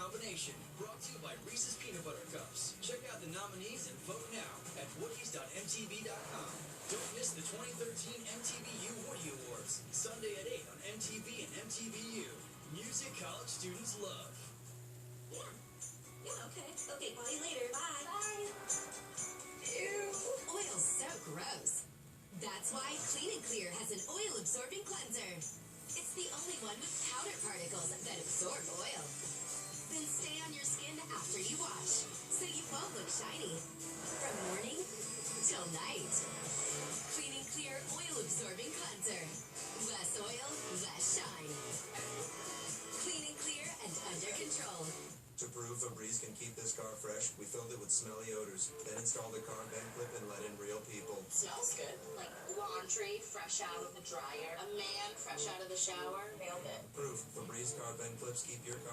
combination. Brought to you by Reese's Peanut Butter Cups. Check out the nominees and vote now at woodies.mtv.com. Don't miss the 2013 MTVU Woody Awards, Sunday at 8 on MTV and MTVU. Music college students love. Yeah, okay. Okay, call you later. Bye. Bye. Ew. Oil's so gross. That's why Clean and Clear has an oil-absorbing cleanser. It's the only one with powder particles that absorb oil. Then stay on your skin after you wash, so you won't look shiny. From morning till night. Clean and Clear oil-absorbing cleanser. Less oil, less shine. Clean and clear and under control. To prove Febreze can keep this car fresh, we filled it with smelly odors, then installed a car vent clip and let in real people. Smells good. Like laundry fresh out of the dryer. A man fresh out of the shower. Nailed it. Proof. Febreze car vent clips keep your car